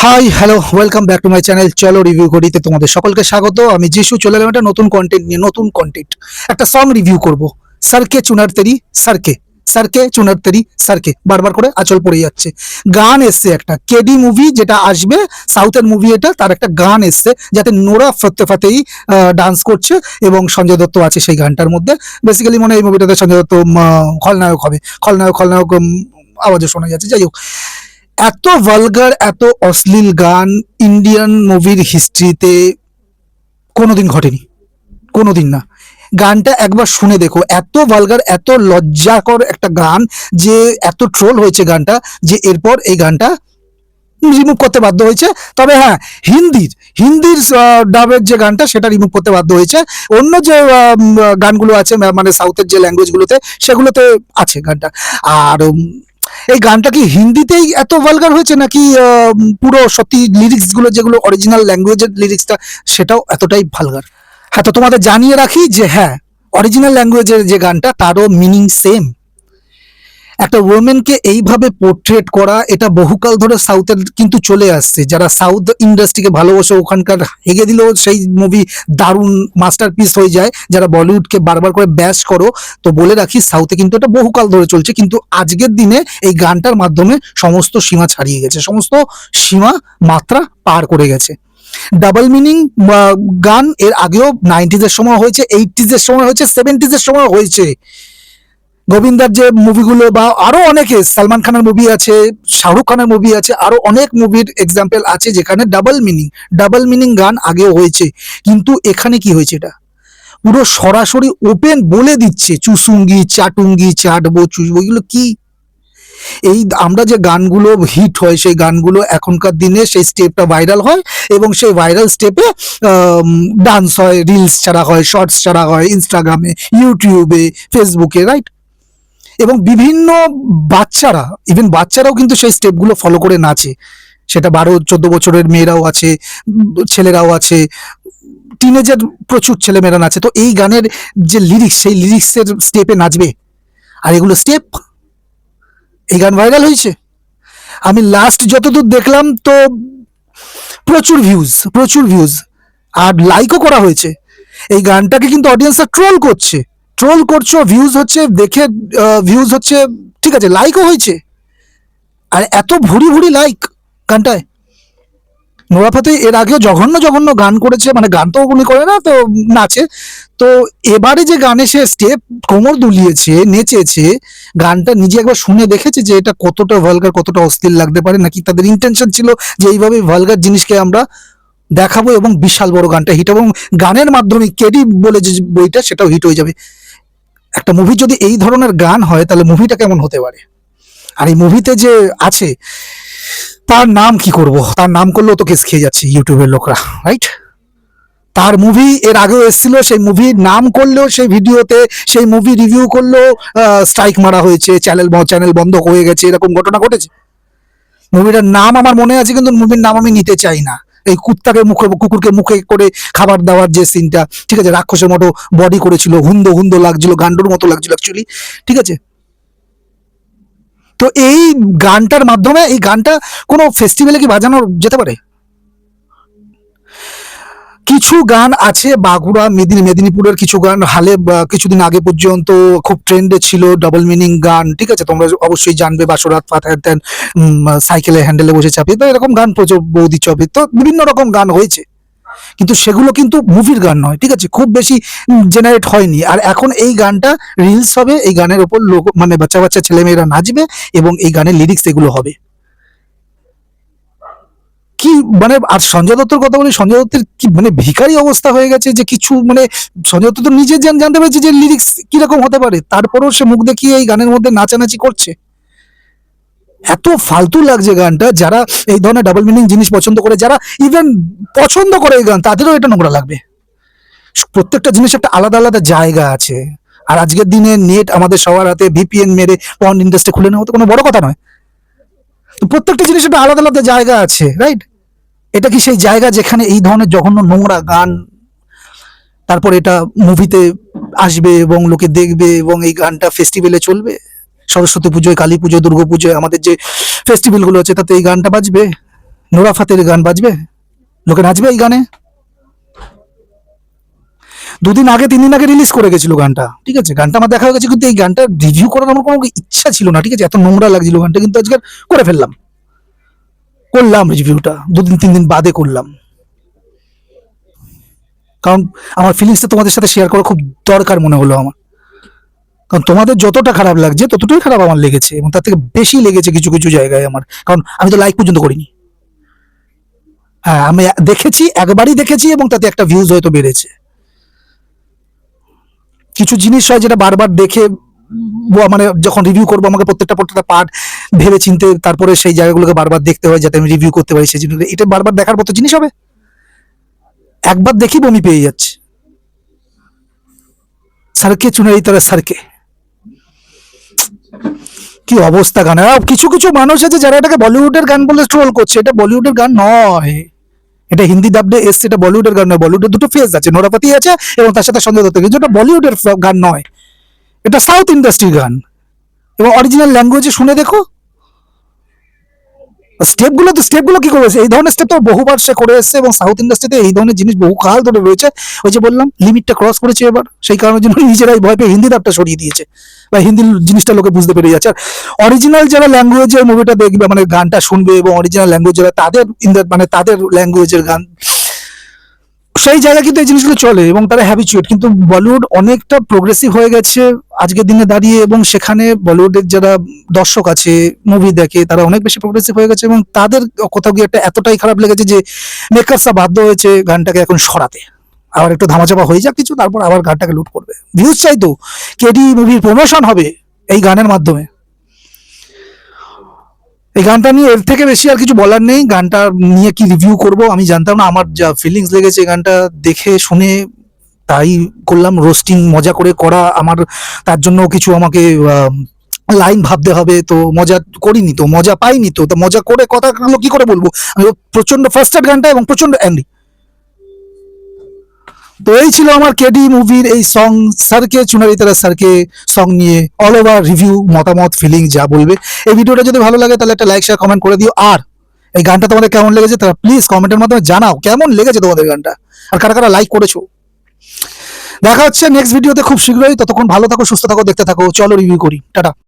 Hi hello welcome back to my channel চলো review করিতে তোমাদের সকলকে স্বাগত। আমি যিশু চলে এলাম একটা নতুন কন্টেন্ট নিয়ে। নতুন কন্টেন্ট, একটা সং রিভিউ করব। সারকে চুনার তেরি সারকে, সারকে চুনার তেরি সারকে, বারবার করে আঁচল পড়ে যাচ্ছে। গান এসছে একটা কেডি মুভি যেটা আসবে, সাউথের মুভি এটা, তার একটা গান এসছে যাতে নোরা ফতেই ডান্স করছে এবং সঞ্জয় দত্ত আছে সেই গানটার মধ্যে। বেসিক্যালি মনে হয় এই মুভিটাতে সঞ্জয় দত্ত খলনায়ক হবে। খলনায়ক আওয়াজও শোনা যাচ্ছে। যাই হোক, এত ভালগার এত অশ্লীল গান ইন্ডিয়ান মুভির হিস্ট্রিতে কোনোদিন ঘটেনি, কোনোদিন না। গানটা একবার শুনে দেখো, এত ভালগার এত লজ্জাকর একটা গান যে এত ট্রোল হয়েছে গানটা, যে এরপর এই গানটা রিমুভ করতে বাধ্য হয়েছে। তবে হ্যাঁ, হিন্দির ডাবের যে গানটা সেটা রিমুভ করতে বাধ্য হয়েছে। অন্য যে গানগুলো আছে মানে সাউথের যে ল্যাঙ্গুয়েজগুলোতে সেগুলোতে আছে গানটা। আর এই গানটা কি হিন্দিতেই এত ভালগার হয়েছে নাকি পুরো সত্যি লিরিক্স গুলো যেগুলো অরিজিনাল ল্যাঙ্গুয়েজের লিরিক্সটা সেটাও এতটাই ভালগার? হ্যাঁ, তো তোমাদের জানিয়ে রাখি যে হ্যাঁ, অরিজিনাল ল্যাঙ্গুয়েজের যে গানটা তারও মিনিং সেম। একটা ওমেনকে এইভাবে পোর্ট্রেট করা, এটা বহুকাল ধরে সাউথের কিন্তু চলে আসছে। যারা সাউথ ইন্ডাস্ট্রিকে ভালোবাসে ওখানকার হেগে দিলেও সেই মুভি দারুণ মাস্টারপিস হয়ে যায়। যারা বলিউডকে বারবার করে ব্যাশ করো, তো বলে রাখি সাউথে কিন্তু এটা বহুকাল ধরে চলছে, কিন্তু আজকের দিনে এই গানটার মাধ্যমে সমস্ত সীমা ছাড়িয়ে গেছে, সমস্ত সীমা মাত্রা পার করে গেছে। ডাবল মিনিং গান এর আগেও 90s এর সময় হয়েছে, 80s এর সময় হয়েছে, 70s এর সময় হয়েছে। গোবিন্দার যে মুভিগুলো বা আরো অনেকে, সালমান খানের মুভি আছে, শাহরুখ খানের মুভি আছে, আরো অনেক মুভির এক্সাম্পল আছে যেখানে ডাবল মিনিং গান আগেও হয়েছে। কিন্তু এখানে কি হয়েছে, এটা পুরো সরাসরি ওপেন বলে দিচ্ছে চুসুঙ্গি চাটুঙ্গি চাটবো চুষবো, এগুলো কি? এই আমরা যে গানগুলো হিট হয় সেই গানগুলো এখনকার দিনে সেই স্টেপটা ভাইরাল হয় এবং সেই ভাইরাল স্টেপে ডান্স হয়, রিলস ছাড়া হয়, শর্টস ছাড়া হয় ইনস্টাগ্রামে, ইউটিউবে, ফেসবুকে, রাইট? এবং বিভিন্ন বাচ্চারাও কিন্তু সেই স্টেপগুলো ফলো করে নাচে। সেটা 12-14 বছরের মেয়েরাও আছে, ছেলেরাও আছে, টিনেজের প্রচুর ছেলেমেয়েরা নাচে। তো এই গানের যে লিরিক্স, সেই লিরিক্সের স্টেপে নাচবে। আর এগুলো স্টেপ, এই গান ভাইরাল হয়েছে। আমি লাস্ট যতদূর দেখলাম তো প্রচুর ভিউজ আর লাইকও করা হয়েছে। এই গানটাকে কিন্তু অডিয়েন্সরা ট্রোল করছো, ভিউজ হচ্ছে দেখে, ভিউজ হচ্ছে, ঠিক আছে, লাইকও হয়েছে। আর এত ভুরি লাইক গানটায়। নোরা ফাতেহি এর আগেও জঘন্য জঘন্য গান করেছে, মানে গান তো উনি করে না, তো নাচে। তো এবারে যে গানে সে স্টেপ কোমর দুলিয়েছে, নেচেছে, গানটা নিজে একবার শুনে দেখেছে যে এটা কতটা ভালগার, কতটা অশ্লীল লাগতে পারে, নাকি তাদের ইন্টেনশন ছিল যে এইভাবে ভালগার জিনিসকে আমরা দেখাবো এবং বিশাল বড় গানটা হিট, এবং গানের মাধ্যমে কেডি বলে যে বইটা সেটাও হিট হয়ে যাবে। একটা মুভি যদি এই ধরনের গান হয় তাহলে মুভিটা কেমন হতে পারে? আর এই মুভিতে যে আছে তার নাম কি করব, তার নাম করলেও তো কেস খেয়ে যাচ্ছে ইউটিউবের লোকরা, রাইট? তার মুভি এর আগেও এসেছিল, সেই মুভির নাম করলেও, সেই ভিডিওতে সেই মুভি রিভিউ করলেও স্ট্রাইক মারা হয়েছে, চ্যানেল বন্ধ হয়ে গেছে, এরকম ঘটনা ঘটেছে। মুভিটার নাম আমার মনে আছে কিন্তু মুভির নাম আমি নিতে চাই না। এই কুকুরকে মুখে করে খাবার দেওয়ার যে সিনটা, ঠিক আছে, রাক্ষসের মতো বডি করেছিল, হুন্দো লাগছিল, গান্ডুর মতো লাগছিল অ্যাকচুয়ালি, ঠিক আছে। তো এই গানটার মাধ্যমে, এই গানটা কোনো ফেস্টিভ্যালে কি বাজানো যেতে পারে? কিছু গান আছে বাঁকুড়া মেদিনীপুরের কিছু গান হালে কিছুদিন আগে পর্যন্ত খুব ট্রেন্ডে ছিল, ডাবল মিনিং গান, ঠিক আছে, তোমরা অবশ্যই জানবে, বাসরাত ফাতার দেন, সাইকেলে হ্যান্ডেলে বসে চাপিয়ে, তো এরকম গান প্রচুর, বৌদি চপে, তো বিভিন্ন রকম গান হয়েছে, কিন্তু সেগুলো কিন্তু মুভির গান নয়, ঠিক আছে, খুব বেশি জেনারেট হয়নি। আর এখন এই গানটা রিলস হবে, এই গানের ওপর লোক মানে বাচ্চা ছেলেমেয়েরা নাচবে এবং এই গানের লিরিক্স এগুলো হবে। কি মানে, আর সঞ্জয় দত্তর কথা বলি, সঞ্জয় দত্তের কি মানে ভিখারি অবস্থা হয়ে গেছে যে কিছু মানে, সঞ্জয় দত্ত তো নিজে জানতে পারছে যে লিরিক্স কিরকম হতে পারে, তারপরেও সে মুখ দেখিয়ে এই গানের মধ্যে নাচানাচি করছে। এত ফালতু লাগছে গানটা। যারা এই ধরনের ডাবল মিনিং জিনিস পছন্দ করে, যারা ইভেন পছন্দ করে এই গান, তাদেরও এটা নোংরা লাগবে। প্রত্যেকটা জিনিস একটা আলাদা জায়গা আছে। আর আজকের দিনে নেট আমাদের সবার হাতে, ভিপিএন মেরে পর্ন ইন্ডাস্ট্রি খুলে নেওয়া তো কোনো বড় কথা নয়। তো প্রত্যেকটা জিনিস একটা আলাদা জায়গা আছে, রাইট? এটা কি সেই জায়গা যেখানে এই ধরনের জঘন্য নোংরা গান তারপর এটা মুভিতে আসবে এবং লোকে দেখবে এবং এই গানটা ফেস্টিভ্যালে চলবে? সরস্বতী পুজোয়, কালী পুজোয়, দুর্গা পুজোয়, আমাদের যে ফেস্টিভ্যালগুলো আছে তাতে এই গানটা বাজবে? নোরা ফাতের গান বাজবে, লোকে নাচবে এই গানে। 2 দিন আগে 3 দিন আগে রিলিজ করে গেছিল গানটা, ঠিক আছে, গানটা আমার দেখা হয়ে গেছে, কিন্তু এই গানটা রিভিউ করার আমার কোনো ইচ্ছা ছিল না, ঠিক আছে, এত নোংরা লাগছিল গানটা, কিন্তু আজকে করে ফেললাম, করলাম রিভিউটা 2 দিন 3 দিন বাদে করলাম, কারণ আমার ফিলিংসটা তোমাদের সাথে শেয়ার করা খুব দরকার মনে হলো আমার। কারণ তোমাদের যতটা খারাপ লাগছে ততটাই খারাপ আমার লেগেছে, এবং তার থেকে বেশি লেগেছে কিছু কিছু জায়গায় আমার, কারণ আমি তো লাইক পর্যন্ত করিনি। হ্যাঁ, আমি দেখেছি, একবারই দেখেছি, এবং তাতে একটা ভিউজ হয়তো বেড়েছে। কিছু জিনিস হয় যেটা বারবার দেখে মানে যখন রিভিউ করবো আমাকে প্রত্যেকটা পার্ট ভেবে চিনতে তারপরে সেই জায়গাগুলোকে বারবার দেখতে হয় যাতে আমি রিভিউ করতে পারি সেই জিনিস। এটা বারবার দেখার মতো জিনিস হবে? একবার দেখি বমি পেয়ে যাচ্ছে। সারকে চুনারি তারা সারকে, কি অবস্থা গানের। আর কিছু কিছু মানুষ আছে যারা এটাকে বলিউডের গান বলে ট্রোল করছে, এটা বলিউডের গান নয়, এটা হিন্দি ডাবডে এসছে, এটা বলিউডের গান নয়। বলিউডের দুটো ফেজ আছে, নোরাপাতি আছে এবং তার সাথে সঞ্জয় দত্ত, কিন্তু এটা বলিউডের গান নয়, এটা সাউথ ইন্ডাস্ট্রির গান, এবং অরিজিনাল ল্যাঙ্গুয়েজে শুনে দেখো। স্টেপগুলো কি করেছে, এই ধরনের স্টেপ তো বহুবার সে করে এসছে, এবং সাউথ ইন্ডাস্ট্রিতে এই ধরনের জিনিস বহু কাল ধরে রয়েছে। ওই যে বললাম লিমিটটা ক্রস করেছে এবার, সেই কারণের জন্য নিজেরাই ভয় পেয়ে হিন্দি ডাবটা সরিয়ে দিয়েছে, বা হিন্দি জিনিসটা লোকে বুঝতে পেরে যাচ্ছে। আর অরিজিনাল যারা ল্যাঙ্গুয়েজের মুভিটা দেখবে, মানে গানটা শুনবে, এবং অরিজিনাল ল্যাঙ্গুয়েজ যারা তাদের মানে তাদের ল্যাঙ্গুয়েজের গান, সেই জায়গায় কিন্তু এই জিনিসগুলো চলে এবং তারা হ্যাবিচুয়েট। কিন্তু বলিউড অনেকটা প্রোগ্রেসিভ হয়ে গেছে আজকের দিনে দাঁড়িয়ে, এবং সেখানে বলিউডের যারা দর্শক আছে, মুভি দেখে, তারা অনেক বেশি প্রোগ্রেসিভ হয়ে গেছে, এবং তাদের কোথাও গিয়ে একটা এতটাই খারাপ লেগেছে যে মেকার্সরা বাধ্য হয়েছে গানটাকে এখন সরাতে, আবার একটু ধামাচাপা হয়ে যাক কিছু, তারপর আবার গানটাকে লুট করবে। ভিউজ চাই তো, কেডি মুভির প্রমোশন হবে এই গানের মাধ্যমে। এই গানটা নিয়ে এর থেকে বেশি আর কিছু বলার নেই। গানটা নিয়ে কি রিভিউ করব আমি জানতাম না, আমার যা ফিলিংস লেগেছে গানটা দেখে শুনে তাই করলাম। রোস্টিং মজা করে করা, আমার তার জন্য কিছু আমাকে লাইন ভাবতে হবে, তো মজা করিনি, তো মজা পাইনি, তো মজা করে কথাগুলো কি করে বলবো। আমি প্রচন্ড ফার্স্টেড গানটা এবং প্রচন্ড অ্যাংরি। তো এই ছিল আমার কেডি মুভির এই সং সারকে চুনারি তারা সারকে সং নিয়ে অল ওভার রিভিউ, মতামত, ফিলিং যা বলবে। এই ভিডিওটা যদি ভালো লাগে তাহলে একটা লাইক শেয়ার কমেন্ট করে দিও, আর এই গানটা তোমাদের কেমন লেগেছে তারা প্লিজ কমেন্টের মাধ্যমে জানাও কেমন লেগেছে তোমাদের গানটা, আর কারা কারা লাইক করেছো। দেখা হচ্ছে নেক্সট ভিডিওতে খুব শীঘ্রই, ততক্ষণ ভালো থাকো, সুস্থ থাকো, দেখতে থাকো চলো রিভিউ করি, টাটা।